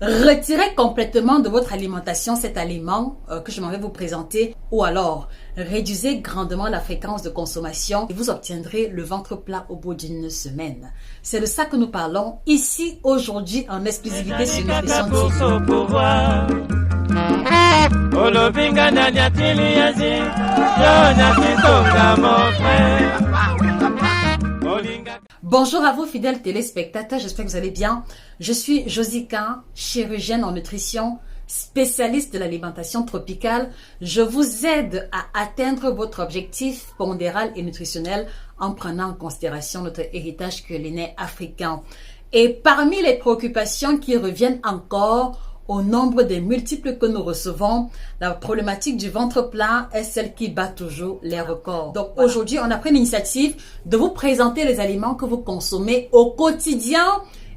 Retirez complètement de votre alimentation cet aliment que je m'en vais vous présenter, ou alors réduisez grandement la fréquence de consommation et vous obtiendrez le ventre plat au bout d'une semaine. C'est de ça que nous parlons ici aujourd'hui en exclusivité sur Nutrition TV. Bonjour à vous fidèles téléspectateurs, j'espère que vous allez bien. Je suis Josica, chirurgienne en nutrition, spécialiste de l'alimentation tropicale. Je vous aide à atteindre votre objectif pondéral et nutritionnel en prenant en considération notre héritage culinaire africain. Et parmi les préoccupations qui reviennent encore au nombre des multiples que nous recevons, la problématique du ventre plat est celle qui bat toujours les records. Donc aujourd'hui, on a pris l'initiative de vous présenter les aliments que vous consommez au quotidien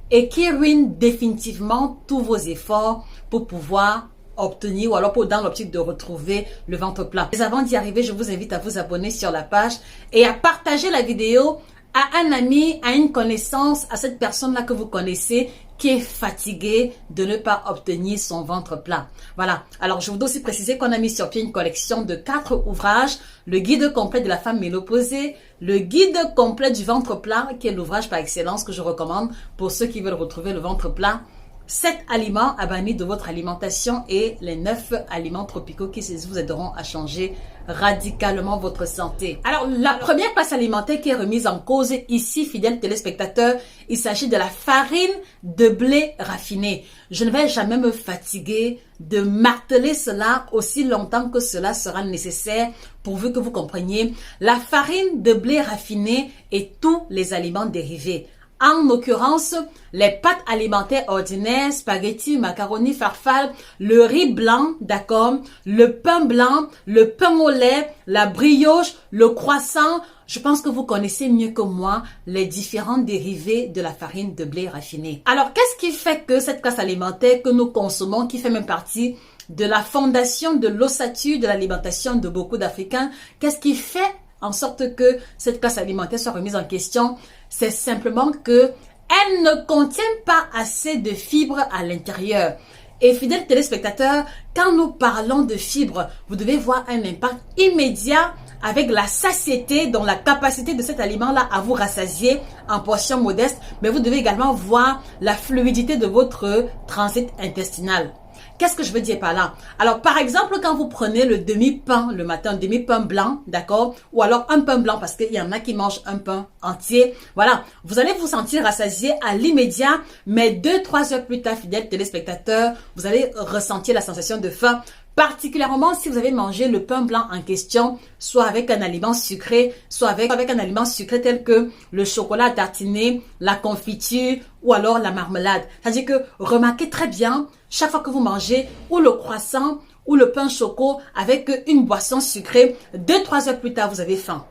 et qui ruinent définitivement tous vos efforts pour pouvoir obtenir ou alors dans l'optique de retrouver le ventre plat. Mais avant d'y arriver, je vous invite à vous abonner sur la page et à partager la vidéo à un ami, à une connaissance, à cette personne-là que vous connaissez qui est fatiguée de ne pas obtenir son ventre plat. Voilà. Alors, je voudrais aussi préciser qu'on a mis sur pied une collection de 4 ouvrages. Le guide complet de la femme ménopausée, le guide complet du ventre plat, qui est l'ouvrage par excellence que je recommande pour ceux qui veulent retrouver le ventre plat. 7 aliments à bannir de votre alimentation et les 9 aliments tropicaux qui vous aideront à changer radicalement votre santé. Alors, la première place alimentaire qui est remise en cause ici, fidèles téléspectateurs, il s'agit de la farine de blé raffinée. Je ne vais jamais me fatiguer de marteler cela aussi longtemps que cela sera nécessaire pourvu que vous compreniez. La farine de blé raffinée et tous les aliments dérivés. En l'occurrence, les pâtes alimentaires ordinaires, spaghettis, macaroni, farfalle, le riz blanc, d'accord, le pain blanc, le pain au lait, la brioche, le croissant. Je pense que vous connaissez mieux que moi les différents dérivés de la farine de blé raffinée. Alors, qu'est-ce qui fait que cette classe alimentaire que nous consommons, qui fait même partie de la fondation de l'ossature de l'alimentation de beaucoup d'Africains, qu'est-ce qui fait en sorte que cette classe alimentaire soit remise en question? C'est simplement que elle ne contient pas assez de fibres à l'intérieur. Et fidèles téléspectateurs, quand nous parlons de fibres, vous devez voir un impact immédiat avec la satiété, donc la capacité de cet aliment-là à vous rassasier en portions modestes, mais vous devez également voir la fluidité de votre transit intestinal. Qu'est-ce que je veux dire par là? Alors, par exemple, quand vous prenez le demi-pain le matin, un demi-pain blanc, d'accord? Ou alors un pain blanc, parce qu'il y en a qui mangent un pain entier. Voilà, vous allez vous sentir rassasié à l'immédiat, mais 2-3 heures plus tard, fidèles téléspectateurs, vous allez ressentir la sensation de faim. Particulièrement si vous avez mangé le pain blanc en question, soit avec un aliment sucré, soit avec un aliment sucré tel que le chocolat tartiné, la confiture ou alors la marmelade. C'est-à-dire que remarquez très bien, chaque fois que vous mangez ou le croissant ou le pain choco avec une boisson sucrée, 2-3 heures plus tard, vous avez faim.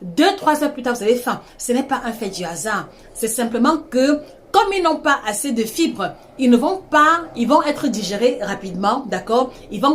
2-3 heures plus tard, vous avez faim. Ce n'est pas un fait du hasard. C'est simplement que comme ils n'ont pas assez de fibres, ils vont être digérés rapidement, d'accord? Ils vont